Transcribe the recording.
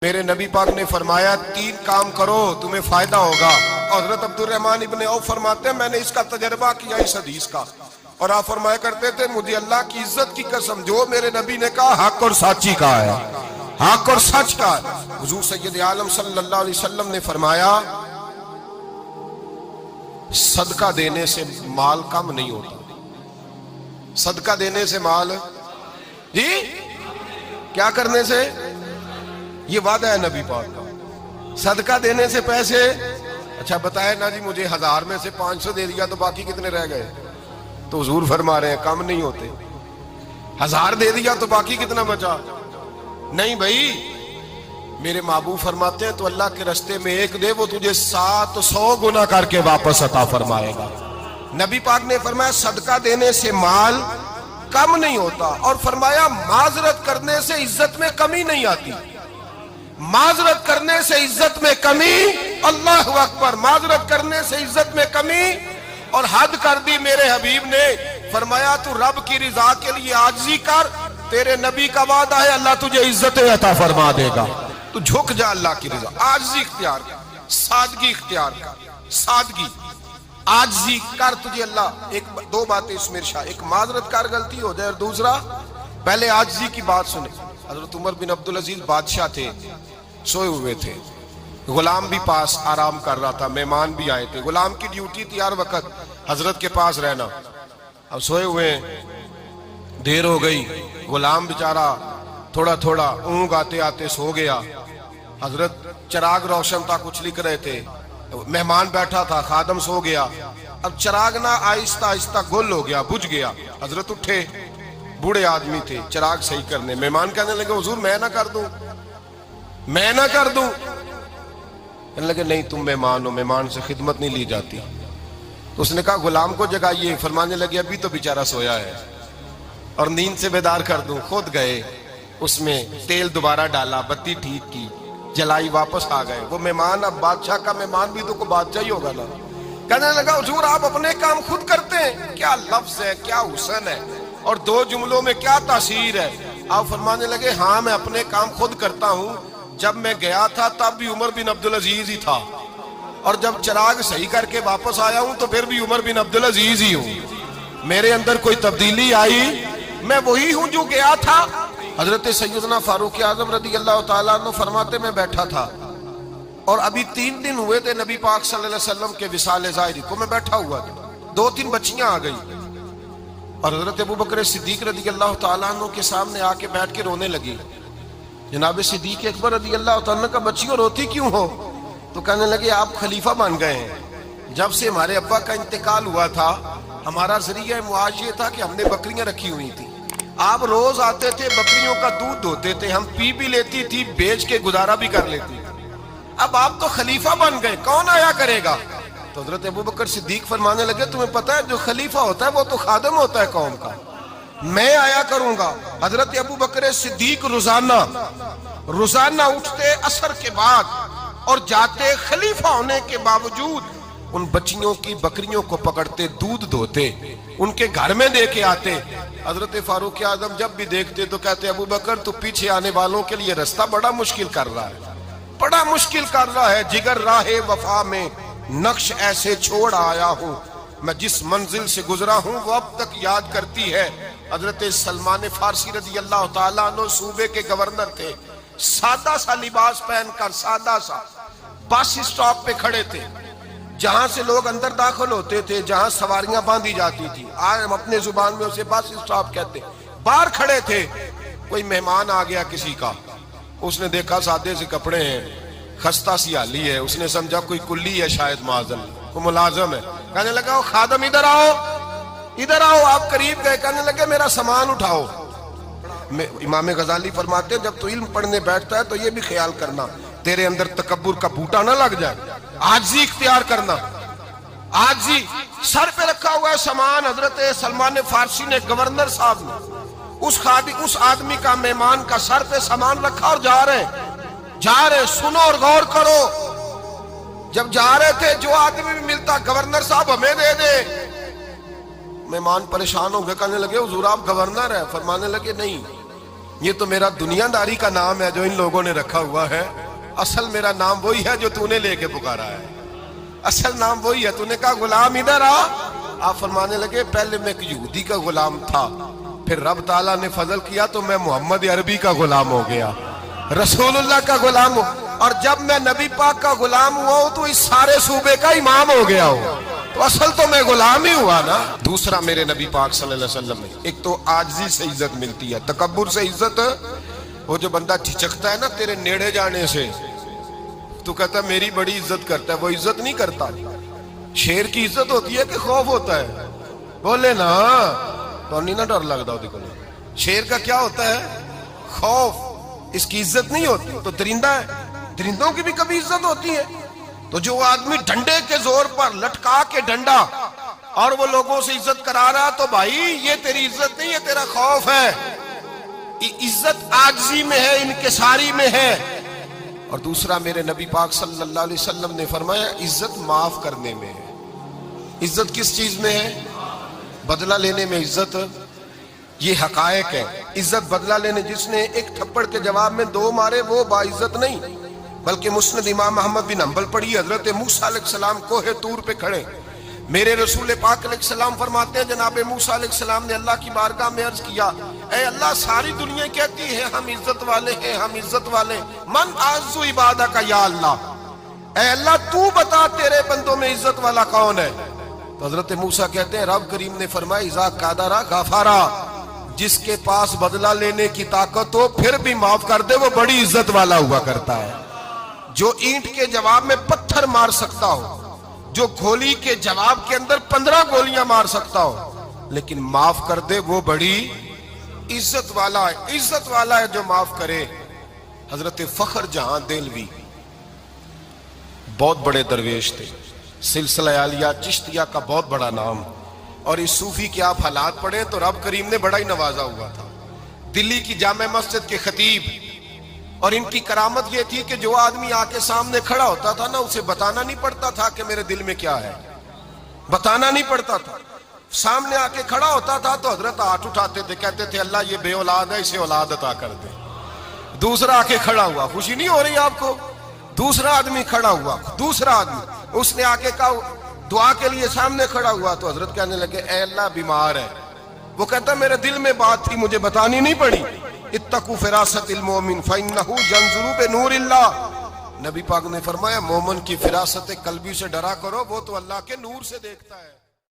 میرے نبی پاک نے فرمایا 3 کام کرو تمہیں فائدہ ہوگا۔ حضرت عبدالرحمن ابن عوف فرماتے ہیں میں نے اس کا تجربہ کیا اس حدیث کا، اور آپ فرمایا کرتے تھے مجھے اللہ کی عزت کی قسم جو میرے نبی نے کہا حق اور سچی کا ہے، حق اور سچ کا ہے۔ حضور سید عالم صلی اللہ علیہ وسلم نے فرمایا صدقہ دینے سے مال کم نہیں ہوتا، صدقہ دینے سے مال جی کیا کرنے سے، یہ وعدہ ہے نبی پاک کا، صدقہ دینے سے پیسے، اچھا بتائے نا جی مجھے 1000 میں سے 500 دے دیا تو باقی کتنے رہ گئے؟ تو حضور فرما رہے ہیں کم نہیں ہوتے، 1000 دے دیا تو باقی کتنا بچا؟ نہیں بھائی، میرے محبوب فرماتے ہیں تو اللہ کے رستے میں ایک دے وہ تجھے 700 گنا کر کے واپس عطا فرمائے گا۔ نبی پاک نے فرمایا صدقہ دینے سے مال کم نہیں ہوتا، اور فرمایا معذرت کرنے سے عزت میں کمی نہیں آتی، معذرت کرنے سے عزت میں کمی، اللہ اکبر، معذرت کرنے سے عزت میں کمی، اور حد کر دی میرے حبیب نے، فرمایا تو رب کی رضا کے لیے عاجزی کر، تیرے نبی کا وعدہ ہے اللہ تجھے عزت عطا فرما دے گا، تو جھک جا اللہ کی رضا، عاجزی اختیار کر، سادگی اختیار کر، سادگی عاجزی کر، تجھے اللہ ایک 2 باتیں اس میں ارشاد، ایک معذرت کر غلطی ہو جائے، اور دوسرا پہلے عاجزی کی بات سنیں۔ حضرت عمر بن عبدالعزیز بادشاہ تھے، سوئے ہوئے تھے، غلام بھی پاس آرام کر رہا تھا، مہمان بھی آئے تھے، غلام کی ڈیوٹی تھی ہر وقت حضرت کے پاس رہنا، اب سوئے ہوئے دیر ہو گئی، غلام بیچارہ تھوڑا تھوڑا اونگ آتے آتے سو گیا، حضرت چراغ روشن تھا کچھ لکھ رہے تھے، مہمان بیٹھا تھا، خادم سو گیا، اب چراغ نہ آہستہ آہستہ گل ہو گیا، بجھ گیا، حضرت اٹھے، بوڑھے آدمی تھے، چراغ صحیح کرنے، مہمان کہنے لگے حضور میں نہ کر دوں، میں نہ کر دوں، کہنے لگے نہیں تم مہمان ہو، مہمان سے خدمت نہیں لی جاتی، تو اس نے کہا غلام کو جگائیے، فرمانے لگے ابھی تو بیچارہ سویا ہے اور نیند سے بیدار کر دوں، خود گئے، اس میں تیل دوبارہ ڈالا، بتی ٹھیک کی، جلائی، واپس آ گئے، وہ مہمان اب بادشاہ کا مہمان بھی تو کوئی بادشاہ ہی ہوگا نا، کہنے لگا حضور آپ اپنے کام خود کرتے ہیں، کیا لفظ ہے، کیا حسن ہے، اور 2 جملوں میں کیا تاثیر ہے، آپ فرمانے لگے ہاں میں اپنے کام خود کرتا ہوں، جب میں گیا تھا تب بھی عمر بن عبدالعزیز ہی تھا، اور جب چراغ صحیح کر کے واپس آیا ہوں تو پھر بھی عمر بن عبدالعزیز ہی ہوں، میرے اندر کوئی تبدیلی آئی، میں وہی ہوں جو گیا تھا۔ حضرت سیدنا فاروق اعظم رضی اللہ تعالیٰ عنہ فرماتے میں بیٹھا تھا، اور ابھی 3 دن ہوئے تھے نبی پاک صلی اللہ علیہ وسلم کے وصال ظاہری کو، میں بیٹھا ہوا تھا، 2-3 بچیاں آ گئی، اور حضرت ابوبکر صدیق رضی اللہ تعالیٰ عنہ کے سامنے آ کے بیٹھ کے رونے لگی، جناب صدیق اکبر رضی اللہ تعالیٰ عنہ کا بچیوں روتی کیوں ہو؟ تو کہنے لگے آپ خلیفہ بن گئے ہیں، جب سے ہمارے ابا کا انتقال ہوا تھا ہمارا ذریعہ معاش یہ تھا کہ ہم نے بکریاں رکھی ہوئی تھی، آپ روز آتے تھے بکریوں کا دودھ دھوتے تھے، ہم پی بھی لیتی تھی، بیچ کے گزارا بھی کر لیتی، اب آپ تو خلیفہ بن گئے، کون آیا کرے گا؟ تو حضرت ابوبکر صدیق فرمانے لگے تمہیں پتہ ہے جو خلیفہ ہوتا ہے وہ تو خادم ہوتا ہے قوم کا، میں آیا کروں گا۔ حضرت ابوبکر صدیق روزانہ اٹھتے عصر کے بعد اور جاتے، خلیفہ ہونے کے باوجود ان بچیوں کی بکریوں کو پکڑتے، دودھ دھوتے، ان کے گھر میں دے کے آتے۔ حضرت فاروق اعظم جب بھی دیکھتے تو کہتے ابوبکر تو پیچھے آنے والوں کے لیے رستہ بڑا مشکل کر رہا ہے، بڑا مشکل کر رہا ہے، جگر راہ وفا میں نقش ایسے چھوڑ آیا ہوں، میں جس منزل سے گزرا ہوں وہ اب تک یاد کرتی ہے۔ حضرت سلمان فارسی رضی اللہ تعالیٰ عنہ صوبے کے گورنر تھے، سادہ سا لباس پہن کر، سادہ سا، بس اسٹاپ پہ کھڑے تھے، جہاں سے لوگ اندر داخل ہوتے تھے، جہاں سواریاں باندھی جاتی تھی، آج ہم اپنے زبان میں اسے بس اسٹاپ کہتے، باہر کھڑے تھے، کوئی مہمان آ گیا کسی کا، اس نے دیکھا سادے سے کپڑے ہیں، خستہ سی حالی ہے، اس نے سمجھا کوئی کلی ہے شاید، معاذ اللہ کوئی ملازم ہے، کہنے لگا وہ خادم ادھر آؤ، ادھر آؤ، آپ قریب گئے، کہنے لگے میرا سامان اٹھاؤ۔ امام غزالی فرماتے ہیں جب تو علم پڑھنے بیٹھتا ہے تو یہ بھی خیال کرنا تیرے اندر تکبر کا بوٹا نہ لگ جائے، عاجزی اختیار کرنا، عاجزی، سر پہ رکھا ہوا ہے سامان، حضرت سلمان فارسی نے، گورنر صاحب نے، اس آدمی کا، مہمان کا سر پہ سامان رکھا اور جا رہے، سنو اور غور کرو، جب جا رہے تھے جو آدمی بھی ملتا گورنر صاحب ہمیں دے دے، مہمان پریشان ہو گئے، کہنے لگے حضور آپ گورنر ہیں، فرمانے لگے نہیں، یہ تو میرا دنیا داری کا نام ہے جو ان لوگوں نے رکھا ہوا ہے، اصل میرا نام وہی ہے جو تو نے لے کے پکارا ہے، اصل نام وہی ہے۔ تو نے کہا غلام ادھر آ، آپ فرمانے لگے پہلے میں ایک یہودی کا غلام تھا، پھر رب تعالیٰ نے فضل کیا تو میں محمد عربی کا غلام ہو گیا، رسول اللہ کا غلام ہو، اور جب میں نبی پاک کا غلام ہوا ہوں تو اس سارے صوبے کا امام ہو گیا ہوں، تو اصل تو میں غلام ہی ہوا نا۔ دوسرا میرے نبی پاک صلی اللہ علیہ وسلم میں ایک تو عاجزی سے عزت ملتی ہے، تکبر سے عزت، وہ جو بندہ جھجکتا ہے نا تیرے نیڑے جانے سے، تو کہتا ہے میری بڑی عزت کرتا ہے، وہ عزت نہیں کرتا۔ شیر کی عزت ہوتی ہے کہ خوف ہوتا ہے؟ بولے نا تو نہیں نہ ڈر لگتا ہو، شیر کا کیا ہوتا ہے؟ خوف، اس کی عزت نہیں ہوتی۔ تو درندہ ہے، درندوں کی بھی کبھی عزت ہوتی ہے؟ تو جو آدمی ڈنڈے کے زور پر لٹکا کے ڈنڈا اور وہ لوگوں سے عزت کرا رہا، تو بھائی یہ تیری عزت نہیں ہے، تیرا خوف ہے۔ عزت عاجزی میں ہے، انکساری میں ہے۔ اور دوسرا میرے نبی پاک صلی اللہ علیہ وسلم نے فرمایا عزت معاف کرنے میں ہے۔ عزت کس چیز میں ہے؟ بدلہ لینے میں عزت، یہ حقائق ہے۔ عزت بدلہ لینے، جس نے ایک تھپڑ کے جواب میں دو مارے وہ باعزت نہیں، بلکہ مسند امام محمد بن حنبل پڑھی، حضرت موسیٰ علیہ السلام کوہ طور پہ کھڑے، میرے رسول پاک علیہ السلام فرماتے ہیں جناب موسیٰ علیہ السلام نے اللہ کی بارگاہ میں عرض کیا، اے اللہ ساری دنیا کہتی ہے ہم عزت والے ہیں، ہم عزت والے، من اعز عبادک یا اللہ، اے اللہ تو بتا تیرے بندوں میں عزت والا کون ہے؟ تو حضرت موسیٰ کہتے ہیں رب کریم نے فرمایا اذا قادرا غفارا، جس کے پاس بدلہ لینے کی طاقت ہو پھر بھی معاف کر دے وہ بڑی عزت والا ہوا کرتا ہے۔ جو اینٹ کے جواب میں پتھر مار سکتا ہو، جو گولی کے جواب کے اندر 15 گولیاں مار سکتا ہو، لیکن معاف کر دے وہ بڑی عزت والا ہے۔ عزت والا ہے جو معاف کرے۔ حضرت فخر جہاں دہلوی بہت بڑے درویش تھے، سلسلہ عالیہ چشتیہ کا بہت بڑا نام، اور اس صوفی کے آپ حالات پڑھیں تو رب کریم نے بڑا ہی نوازا ہوا تھا۔ دلی کی جامع مسجد کے خطیب، اور ان کی کرامت یہ تھی کہ جو آدمی آ کے سامنے کھڑا ہوتا تھا نا اسے بتانا نہیں پڑتا تھا کہ میرے دل میں کیا ہے، بتانا نہیں پڑتا تھا۔ سامنے آ کے کھڑا ہوتا تھا تو حضرت ہاتھ اٹھاتے تھے، کہتے تھے اللہ یہ بے اولاد ہے اسے اولاد عطا کر دے۔ دوسرا آ کے کھڑا ہوا، خوشی نہیں ہو رہی آپ کو؟ دوسرا آدمی کھڑا ہوا، دوسرا آدمی اس نے آ کے کہا دعا کے لیے سامنے کھڑا ہوا، تو حضرت کہنے لگے اے اللہ بیمار ہے، وہ کہتا میرے دل میں بات تھی مجھے بتانی نہیں پڑی، اتقوا فراست المومن فإنہ ینظر بنور اللہ، نبی پاک نے فرمایا مومن کی فراست قلبی سے ڈرا کرو، وہ تو اللہ کے نور سے دیکھتا ہے۔